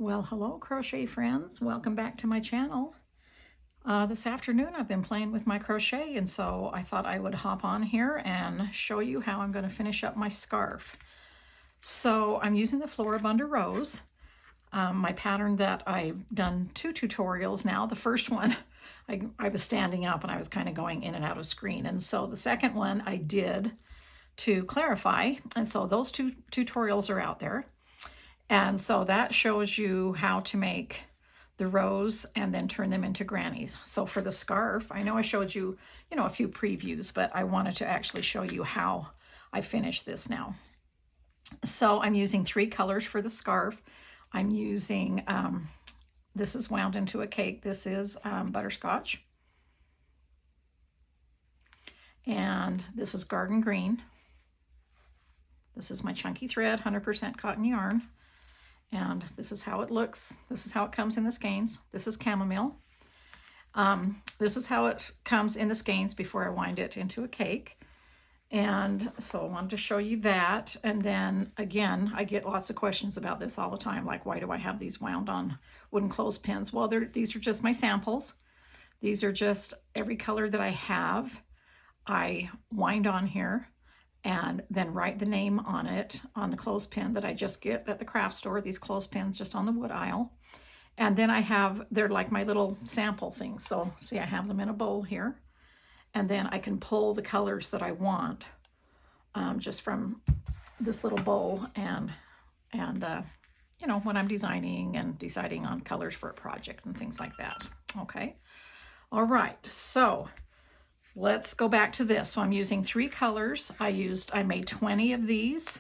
Well, hello crochet friends, welcome back to my channel. This afternoon I've been playing with my crochet, and so I thought I would hop on here and show you how I'm going to finish up my scarf. So I'm using the Floribunda Rose, my pattern that I've done 2 tutorials now. The first one I was standing up and I was kind of going in and out of screen, and so the second one I did to clarify, and so those 2 tutorials are out there. And so that shows you how to make the rose and then turn them into grannies. So for the scarf, I know I showed you, a few previews, but I wanted to actually show you how I finish this now. So I'm using 3 colors for the scarf. I'm using, this is wound into a cake. This is butterscotch. And this is garden green. This is my chunky thread, 100% cotton yarn. And this is how it looks. This is how it comes in the skeins. This is chamomile. This is how it comes in the skeins before I wind it into a cake. And so I wanted to show you that. And then again, I get lots of questions about this all the time. Like, why do I have these wound on wooden clothespins? Well, these are just my samples. These are just every color that I have. I wind on here and then write the name on it on the clothespin that I just get at the craft store, these clothespins just on the wood aisle. And then they're like my little sample things. So see, I have them in a bowl here. And then I can pull the colors that I want just from this little bowl and when I'm designing and deciding on colors for a project and things like that. Okay. All right. So let's go back to this. So I'm using 3 colors. I made 20 of these,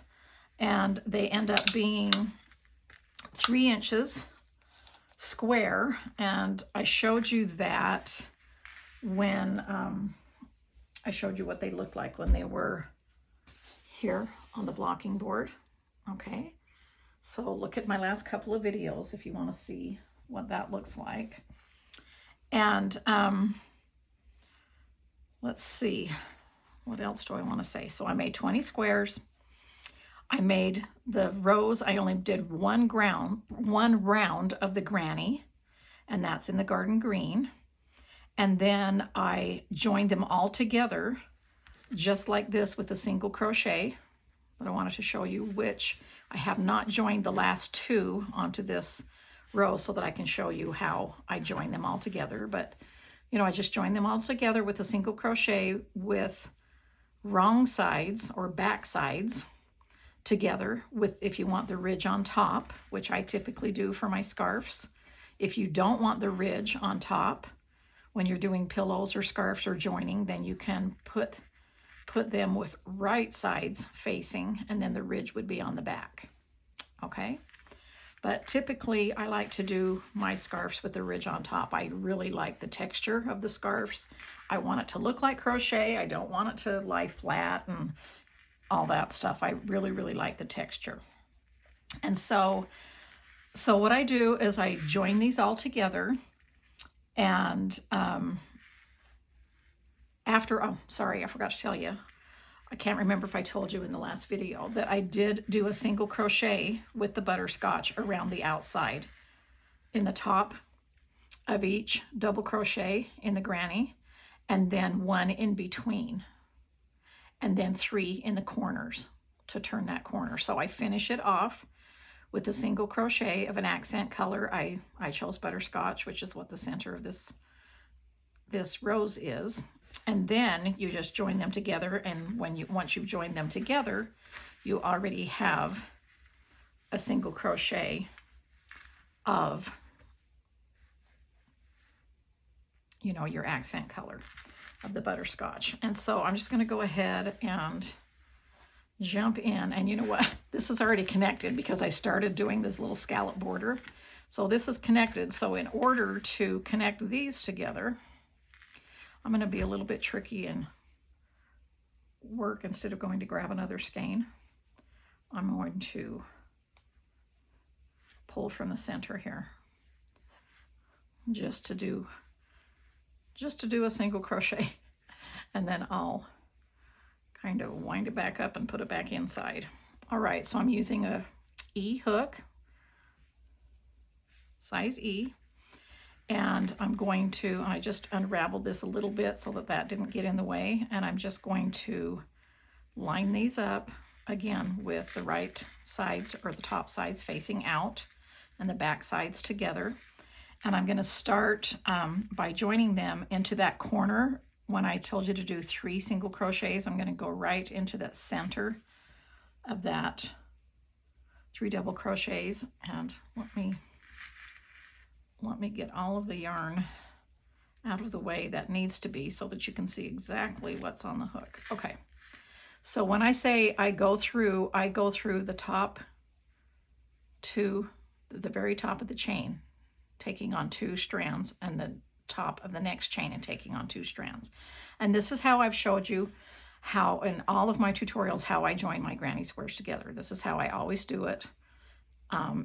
and they end up being 3 inches square. And I showed you that when I showed you what they looked like when they were here on the blocking board. Okay, so look at my last couple of videos if you want to see what that looks like. And let's see, what else do I want to say? So I made 20 squares. I made the rose. I only did one round of the granny, and that's in the garden green. And then I joined them all together just like this with a single crochet. But I wanted to show you which I have not joined the last 2 onto this row so that I can show you how I join them all together. But I just joined them all together with a single crochet with wrong sides or back sides together with, if you want the ridge on top, which I typically do for my scarves. If you don't want the ridge on top when you're doing pillows or scarves or joining, then you can put them with right sides facing, and then the ridge would be on the back. Okay. But typically, I like to do my scarves with the ridge on top. I really like the texture of the scarves. I want it to look like crochet. I don't want it to lie flat and all that stuff. I really, really like the texture. And so what I do is I join these all together. And oh, sorry, I forgot to tell you. I can't remember if I told you in the last video that I did do a single crochet with the butterscotch around the outside in the top of each double crochet in the granny, and then 1 in between, and then 3 in the corners to turn that corner. So I finish it off with a single crochet of an accent color. I chose butterscotch, which is what the center of this rose is. And then you just join them together, and once you've joined them together, you already have a single crochet of your accent color of the butterscotch. And so I'm just going to go ahead and jump in, and you know what, this is already connected because I started doing this little scallop border. So this is connected. So in order to connect these together, I'm going to be a little bit tricky and work instead of going to grab another skein. I'm going to pull from the center here just to do a single crochet, and then I'll kind of wind it back up and put it back inside. All right, so I'm using a E hook size E. And I'm going to, I just unraveled this a little bit so that that didn't get in the way. And I'm just going to line these up again with the right sides or the top sides facing out and the back sides together. And I'm going to start by joining them into that corner. When I told you to do 3 single crochets, I'm going to go right into that center of that 3 double crochets. And let me get all of the yarn out of the way that needs to be so that you can see exactly what's on the hook. Okay, so when I say I go through the top to the very top of the chain, taking on 2 strands, and the top of the next chain and taking on 2 strands. And this is how I've showed you how in all of my tutorials how I join my granny squares together. This is how I always do it.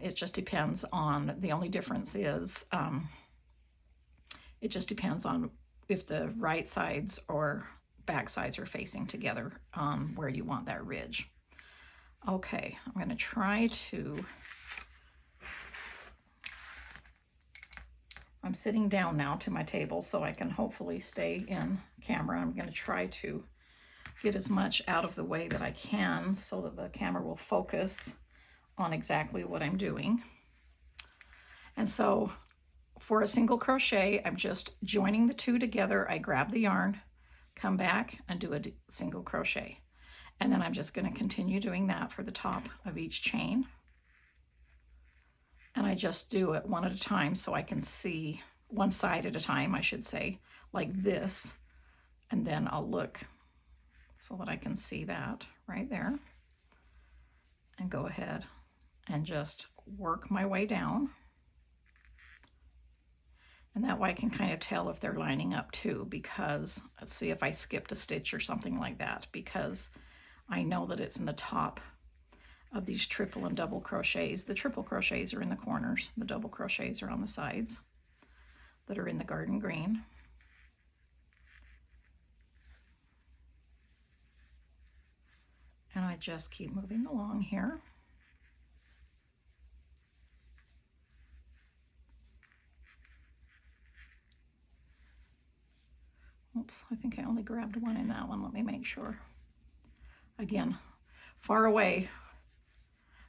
It just depends on, the only difference is it just depends on if the right sides or back sides are facing together on where you want that ridge. Okay, I'm going to try to, I'm sitting down now to my table so I can hopefully stay in camera. I'm going to try to get as much out of the way that I can so that the camera will focus on exactly what I'm doing. And so for a single crochet, I'm just joining the 2 together. I grab the yarn, come back and do a single crochet. And then I'm just going to continue doing that for the top of each chain. And I just do it one at a time so I can see, one side at a time, I should say, like this. And then I'll look so that I can see that right there. And go ahead and just work my way down. And that way I can kind of tell if they're lining up too, because let's see if I skipped a stitch or something like that, because I know that it's in the top of these triple and double crochets. The triple crochets are in the corners, the double crochets are on the sides that are in the garden green. And I just keep moving along here. Oops, I think I only grabbed one in that one. Let me make sure. Again, far away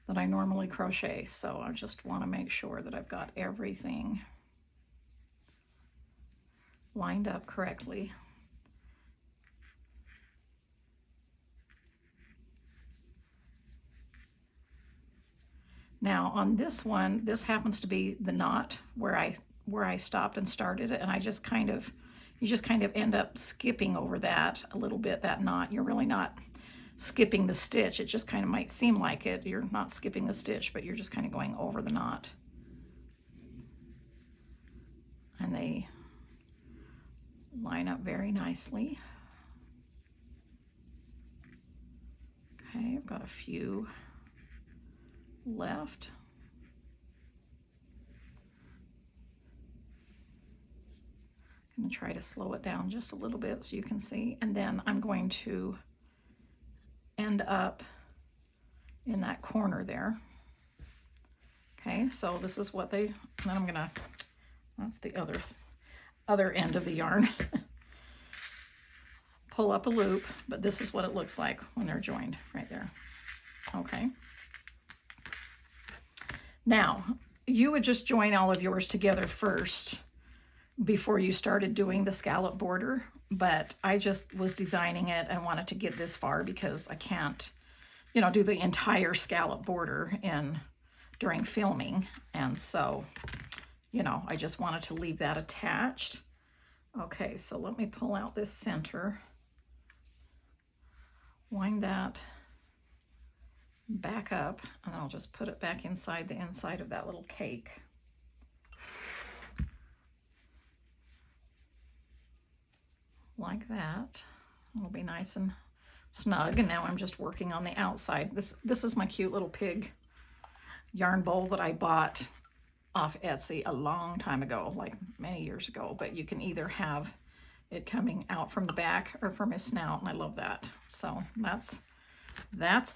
than I normally crochet, so I just want to make sure that I've got everything lined up correctly. Now on this one, this happens to be the knot where I stopped and started it, and I just kind of, you just kind of end up skipping over that a little bit, that knot. You're really not skipping the stitch. It just kind of might seem like it. You're not skipping the stitch, but you're just kind of going over the knot. And they line up very nicely. Okay, I've got a few left. I'm going to try to slow it down just a little bit so you can see, and then I'm going to end up in that corner there. Okay, so this is what they, and then I'm gonna, that's the other end of the yarn. Pull up a loop, but this is what it looks like when they're joined right there. Okay. Now, you would just join all of yours together first before you started doing the scallop border, but I just was designing it and wanted to get this far because I can't, you know, do the entire scallop border during filming. And so, you know, I just wanted to leave that attached. Okay, so let me pull out this center, wind that back up, and I'll just put it back inside the inside of that little cake. Like that. It'll be nice and snug. And now I'm just working on the outside. This is my cute little pig yarn bowl that I bought off Etsy a long time ago, like many years ago, but you can either have it coming out from the back or from his snout, and I love that. So that's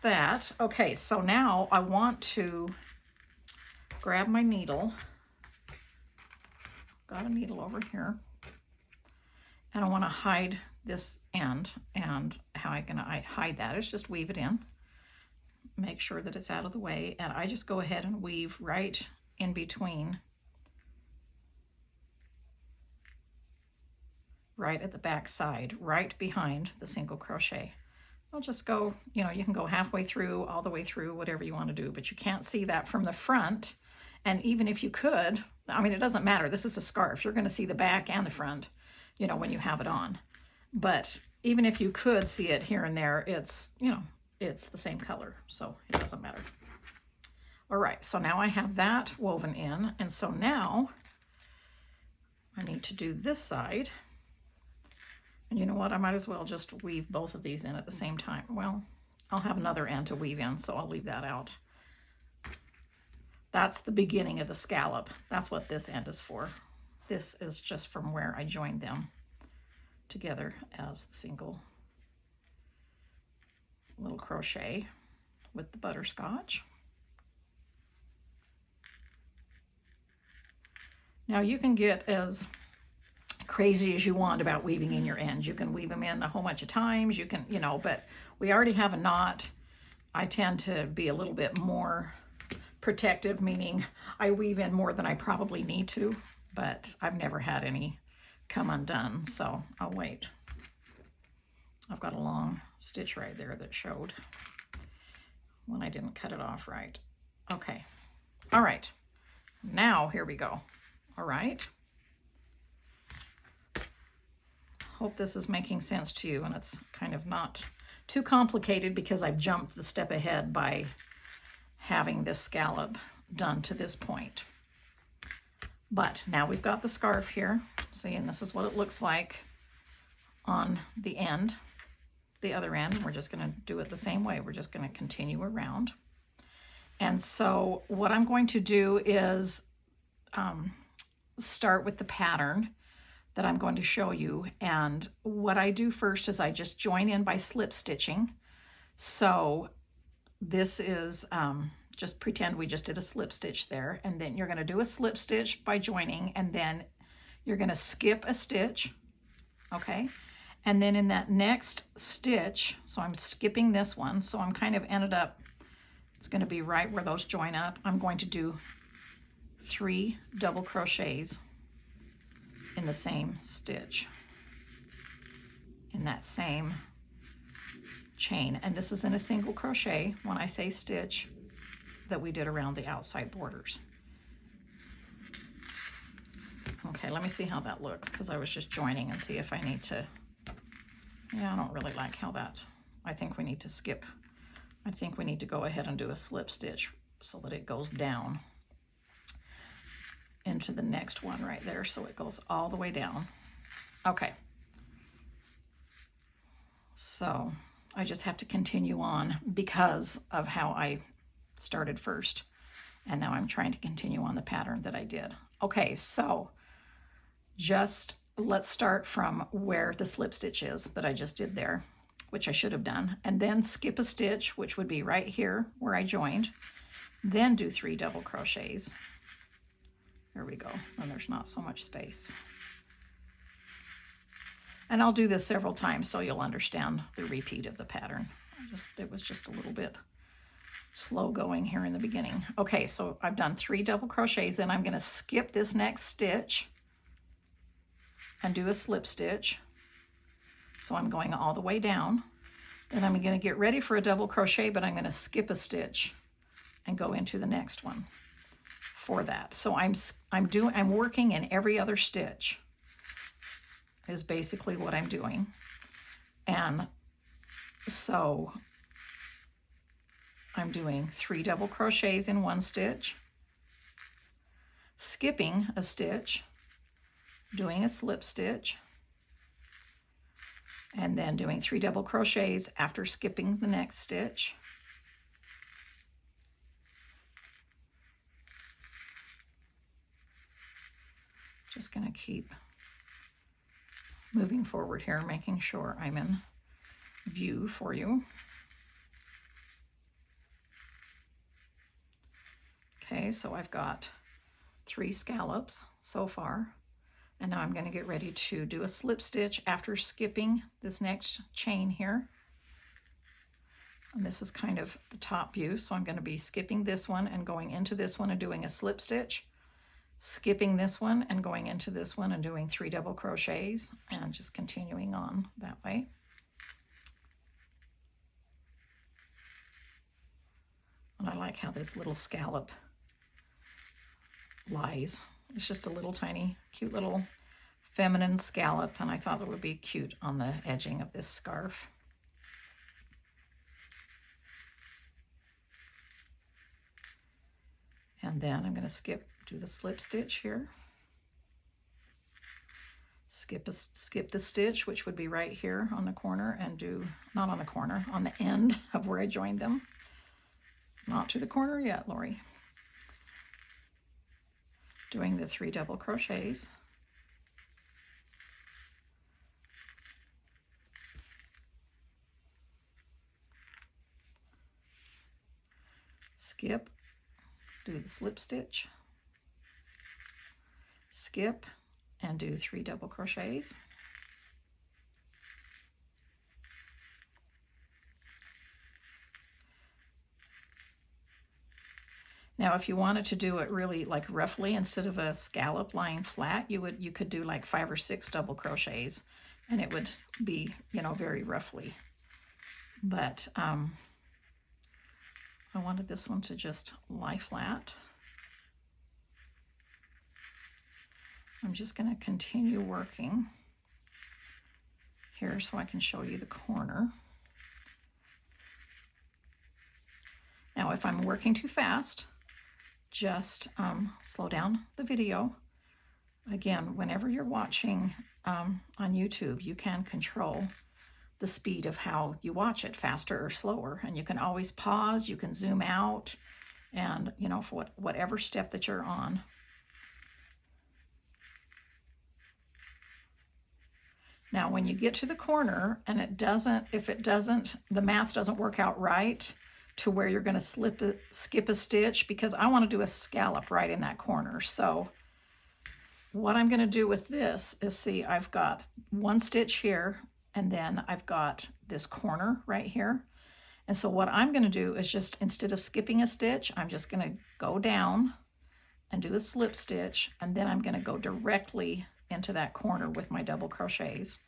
that. Okay, so now I want to grab my needle got a needle over here. And I want to hide this end, and how I'm going to hide that is just weave it in. Make sure that it's out of the way, and I just go ahead and weave right in between, right at the back side, right behind the single crochet. I'll just go, you know, you can go halfway through, all the way through, whatever you want to do, but you can't see that from the front. And even if you could, I mean, it doesn't matter. This is a scarf. You're going to see the back and the front, you know, when you have it on. But even if you could see it here and there, it's, you know, it's the same color, so it doesn't matter. All right, so now I have that woven in, and so now I need to do this side. And you know what, I might as well just weave both of these in at the same time. Well, I'll have another end to weave in, so I'll leave that out. That's the beginning of the scallop. That's what this end is for. This is just from where I joined them together as the single little crochet with the butterscotch. Now you can get as crazy as you want about weaving in your ends. You can weave them in a whole bunch of times. You can, you know, but we already have a knot. I tend to be a little bit more protective, meaning I weave in more than I probably need to, but I've never had any come undone, so I'll wait. I've got a long stitch right there that showed when I didn't cut it off right. Okay, all right, now here we go. All right, hope this is making sense to you, and it's kind of not too complicated because I've jumped the step ahead by having this scallop done to this point. But now we've got the scarf here, see, and this is what it looks like on the end, the other end. We're just going to do it the same way. We're just going to continue around. And so what I'm going to do is start with the pattern that I'm going to show you. And what I do first is I just join in by slip stitching. So this is, just pretend we just did a slip stitch there, and then you're going to do a slip stitch by joining, and then you're going to skip a stitch, okay? And then in that next stitch, so I'm skipping this one, so I'm kind of ended up, it's going to be right where those join up. I'm going to do 3 double crochets in the same stitch, in that same chain. And this is in a single crochet when I say stitch that we did around the outside borders. Okay, let me see how that looks, because I was just joining, and see if I need to, yeah, I don't really like how that, I think we need to skip, I think we need to go ahead and do a slip stitch so that it goes down into the next one right there, so it goes all the way down. Okay, so I just have to continue on because of how I started first, and now I'm trying to continue on the pattern that I did. Okay, so just let's start from where the slip stitch is that I just did there, which I should have done, and then skip a stitch, which would be right here where I joined, then do 3 double crochets. There we go, and there's not so much space. And I'll do this several times so you'll understand the repeat of the pattern. It was just a little bit slow going here in the beginning. Okay, so I've done 3 double crochets, then I'm going to skip this next stitch and do a slip stitch. So I'm going all the way down. Then I'm going to get ready for a double crochet, but I'm going to skip a stitch and go into the next one for that. So I'm working in every other stitch is basically what I'm doing. And so I'm doing 3 double crochets in one stitch, skipping a stitch, doing a slip stitch, and then doing 3 double crochets after skipping the next stitch. Just going to keep moving forward here, making sure I'm in view for you. Okay, so I've got 3 scallops so far. And now I'm going to get ready to do a slip stitch after skipping this next chain here. And this is kind of the top view, so I'm going to be skipping this one and going into this one and doing a slip stitch, skipping this one and going into this one and doing 3 double crochets, and just continuing on that way. And I like how this little scallop lies. It's just a little tiny, cute little feminine scallop, and I thought it would be cute on the edging of this scarf. And then I'm going to do the slip stitch here. Skip the stitch, which would be right here on the corner, and do, not on the corner, on the end of where I joined them. Not to the corner yet, Lori. Doing the 3 double crochets. Skip, do the slip stitch, skip, and do 3 double crochets. Now, if you wanted to do it really like roughly, instead of a scallop lying flat, you could do like 5 or 6 double crochets, and it would be, you know, very roughly. But I wanted this one to just lie flat. I'm just going to continue working here so I can show you the corner. Now, if I'm working too fast, just slow down the video. Again, whenever you're watching on YouTube, you can control the speed of how you watch it, faster or slower, and you can always pause, you can zoom out, and you know, for whatever step that you're on. Now, when you get to the corner and the math doesn't work out right to where you're going to skip a stitch, because I want to do a scallop right in that corner. So what I'm going to do with this is, see, I've got 1 stitch here, and then I've got this corner right here. And so what I'm going to do is just, instead of skipping a stitch, I'm just going to go down and do a slip stitch, and then I'm going to go directly into that corner with my double crochets.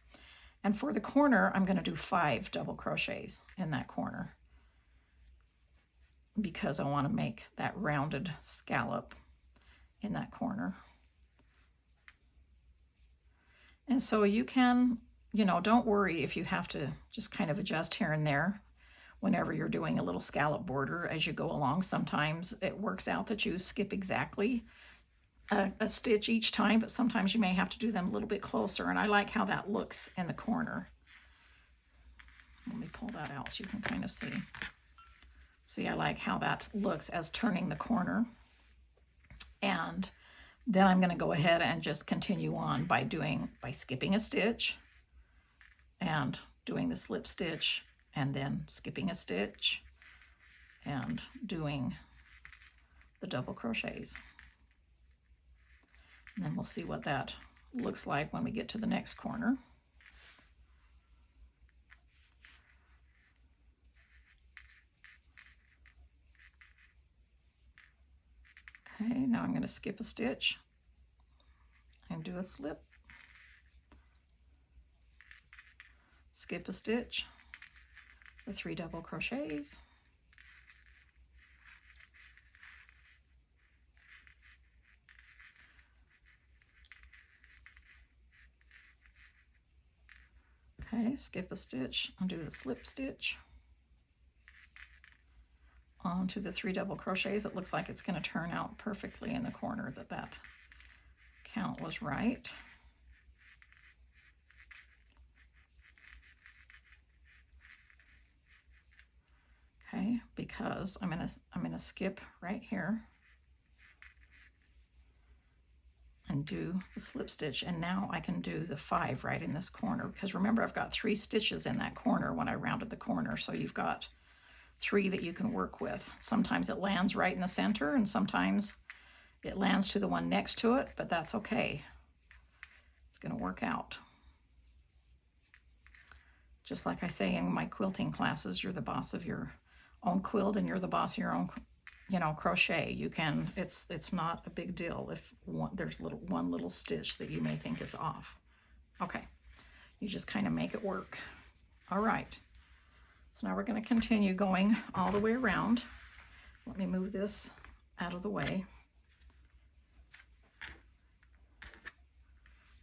And for the corner, I'm going to do 5 double crochets in that corner, because I want to make that rounded scallop in that corner. And so you can, you know, don't worry if you have to just kind of adjust here and there whenever you're doing a little scallop border as you go along. Sometimes it works out that you skip exactly a stitch each time, but sometimes you may have to do them a little bit closer, and I like how that looks in the corner. Let me pull that out so you can kind of see. See, I like how that looks as turning the corner. And then I'm going to go ahead and just continue on by skipping a stitch and doing the slip stitch, and then skipping a stitch and doing the double crochets. And then we'll see what that looks like when we get to the next corner. Okay, now I'm going to skip a stitch and do a slip, skip a stitch, the 3 double crochets, okay, skip a stitch and do the slip stitch, onto the 3 double crochets. It looks like it's going to turn out perfectly in the corner, that count was right. Okay, because I'm gonna skip right here and do the slip stitch, and now I can do the 5 right in this corner, because remember, I've got 3 stitches in that corner when I rounded the corner, so you've got 3 that you can work with. Sometimes it lands right in the center, and sometimes it lands to the one next to it, but that's okay. It's going to work out. Just like I say in my quilting classes, you're the boss of your own quilt and you're the boss of your own, you know, crochet. You can, it's not a big deal if there's one little stitch that you may think is off. Okay, you just kind of make it work. All right, so now we're going to continue going all the way around. Let me move this out of the way.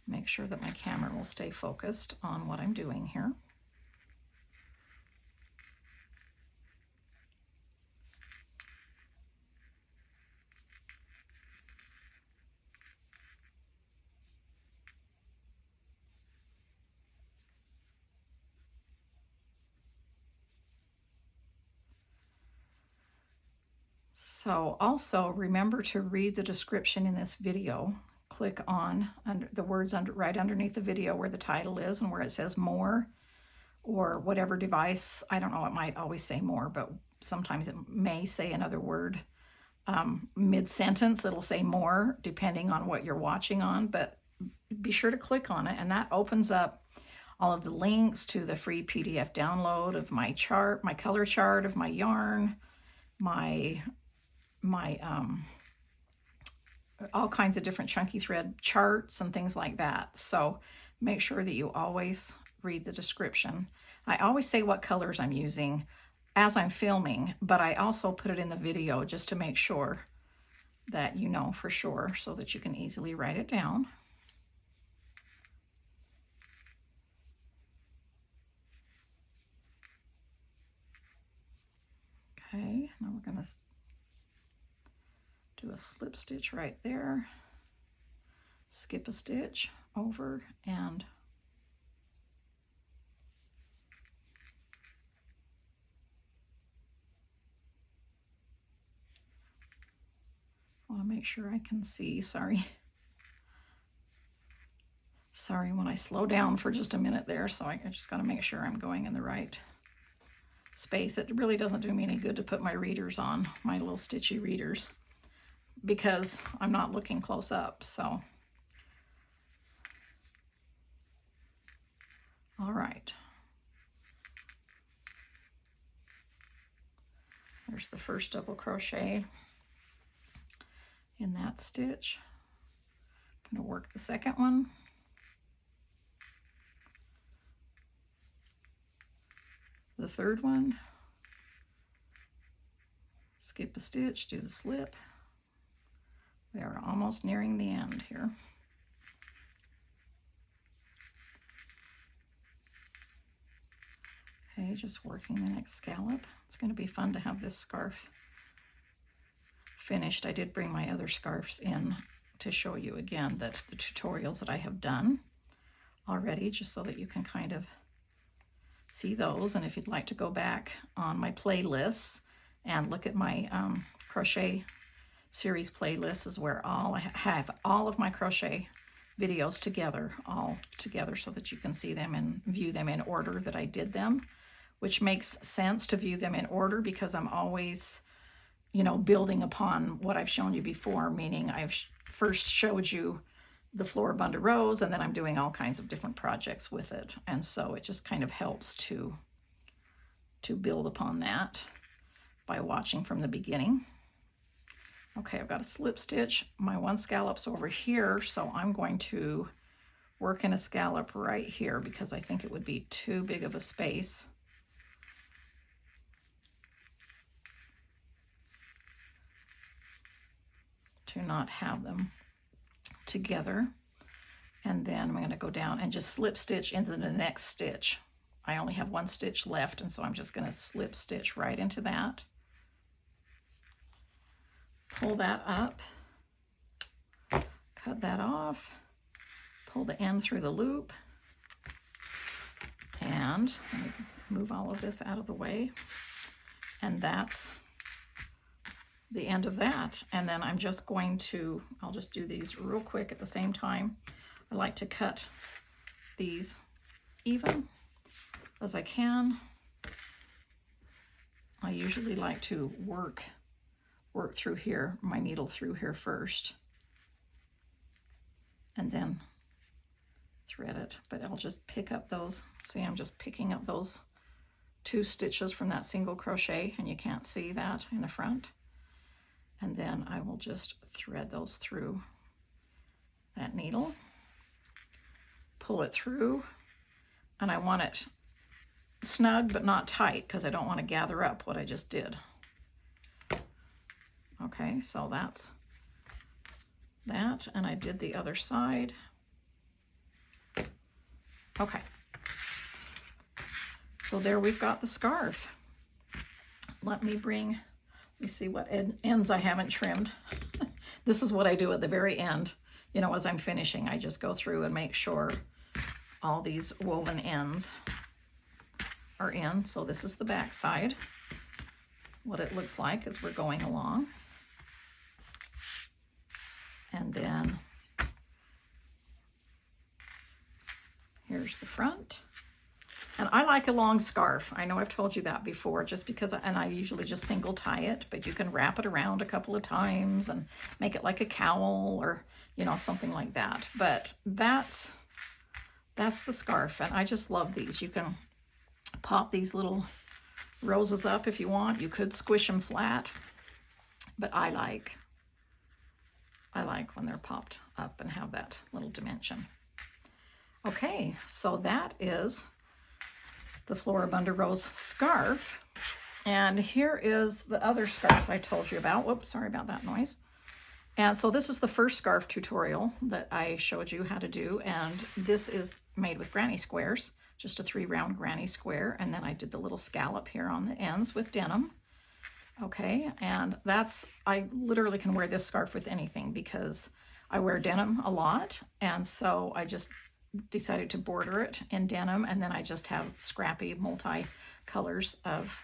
Make sure that my camera will stay focused on what I'm doing here. So also remember to read the description in this video. Click on the words right underneath the video where the title is and where it says more or whatever device. I don't know, it might always say more, but sometimes it may say another word. Mid-sentence, it'll say more depending on what you're watching on, but be sure to click on it, and that opens up all of the links to the free PDF download of my chart, my color chart of my yarn, my all kinds of different chunky thread charts and things like that. So make sure that you always read the description. I always say what colors I'm using as I'm filming, but I also put it in the video just to make sure that you know for sure so that you can easily write it down. Okay, now we're going to do a slip stitch right there, skip a stitch over, and I want to make sure I can see. Sorry when I slow down for just a minute there, so I just got to make sure I'm going in the right space. It really doesn't do me any good to put my readers on, my little stitchy readers, because I'm not looking close up. So all right, there's the first double crochet in that stitch. I'm going to work the second one, the third one, skip a stitch, do the slip. We are almost nearing the end here. Okay, just working the next scallop. It's going to be fun to have this scarf finished. I did bring my other scarves in to show you again that the tutorials that I have done already, just so that you can kind of see those. And if you'd like to go back on my playlists and look at my crochet series playlist, is where I have all of my crochet videos all together so that you can see them and view them in order that I did them, which makes sense to view them in order because I'm always, you know, building upon what I've shown you before, meaning I've first showed you the Floribunda Rose and then I'm doing all kinds of different projects with it. And so it just kind of helps to build upon that by watching from the beginning. Okay, I've got a slip stitch. My one scallop's over here, so I'm going to work in a scallop right here because I think it would be too big of a space. To not have them together. And then I'm going to go down and just slip stitch into the next stitch. I only have one stitch left, and so I'm just going to slip stitch right into that. Pull that up, cut that off, pull the end through the loop, and let me move all of this out of the way. And that's the end of that. And then I'm just going to, I'll just do these real quick at the same time. I like to cut these even as I can. I usually like to work through here, my needle through here first, and then thread it, but I'll just pick up those. See, I'm just picking up those 2 stitches from that single crochet, and you can't see that in the front. And then I will just thread those through that needle, pull it through, and I want it snug but not tight because I don't want to gather up what I just did. Okay, so that's that, and I did the other side. Okay, so there we've got the scarf. Let me see what ends I haven't trimmed. This is what I do at the very end. You know, as I'm finishing, I just go through and make sure all these woven ends are in. So this is the back side, what it looks like as we're going along. And then here's the front. And I like a long scarf. I know I've told you that before, just because, and I usually just single tie it, but you can wrap it around a couple of times and make it like a cowl or, you know, something like that. But that's the scarf, and I just love these. You can pop these little roses up if you want. You could squish them flat, but I like when they're popped up and have that little dimension. Okay, so that is the Floribunda Rose scarf. And here is the other scarves I told you about. Whoops, sorry about that noise. And so this is the first scarf tutorial that I showed you how to do. And this is made with granny squares, just a 3-round granny square. And then I did the little scallop here on the ends with denim. Okay, and I literally can wear this scarf with anything because I wear denim a lot. And so I just decided to border it in denim, and then I just have scrappy multi colors of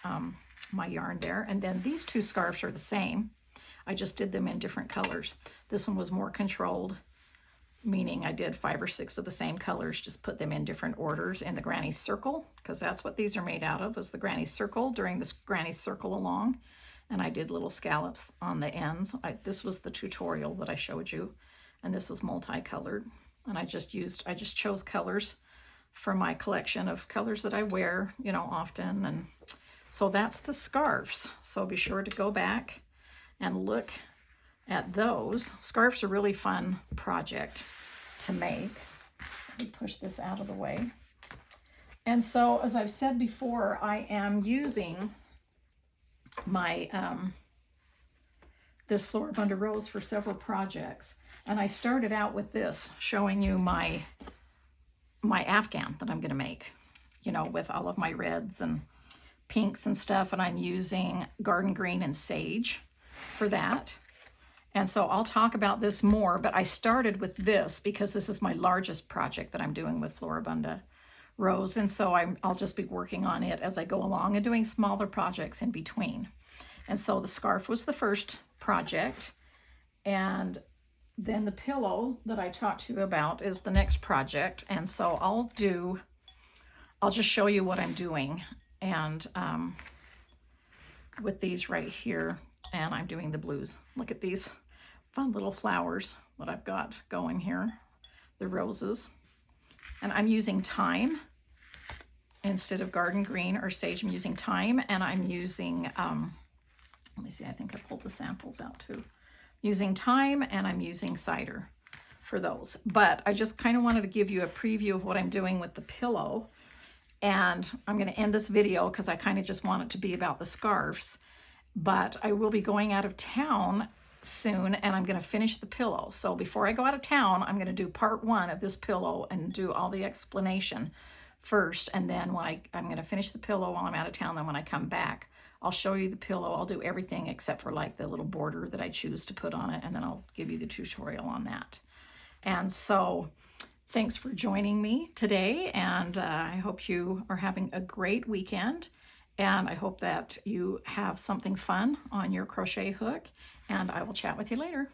my yarn there. And then these 2 scarves are the same. I just did them in different colors. This one was more controlled, meaning I did 5 or 6 of the same colors, just put them in different orders in the granny circle, because that's what these are made out of, is the granny circle during this granny circle along. And I did little scallops on the ends. This was the tutorial that I showed you, and this was multicolored. And I just chose colors from my collection of colors that I wear, you know, often. And so that's the scarves. So be sure to go back and look at those. Scarves are a really fun project to make. Let me push this out of the way. And so, as I've said before, I am using my this Floribunda Rose for several projects. And I started out with this, showing you my Afghan that I'm going to make, you know, with all of my reds and pinks and stuff. And I'm using garden green and sage for that. And so I'll talk about this more, but I started with this because this is my largest project that I'm doing with Floribunda Rose. And so I'll just be working on it as I go along and doing smaller projects in between. And so the scarf was the first project. And then the pillow that I talked to you about is the next project. And so I'll just show you what I'm doing. And with these right here, and I'm doing the blues. Look at these fun little flowers that I've got going here, the roses. And I'm using thyme instead of garden green or sage. I'm using thyme, and I'm using, let me see, I think I pulled the samples out too. Using thyme, and I'm using cider for those. But I just kind of wanted to give you a preview of what I'm doing with the pillow. And I'm going to end this video because I kind of just want it to be about the scarves. But I will be going out of town soon, and I'm going to finish the pillow. So before I go out of town, I'm going to do part 1 of this pillow and do all the explanation first. And then when I'm going to finish the pillow while I'm out of town. Then when I come back, I'll show you the pillow. I'll do everything except for like the little border that I choose to put on it. And then I'll give you the tutorial on that. And so thanks for joining me today. And I hope you are having a great weekend. And I hope that you have something fun on your crochet hook. And I will chat with you later.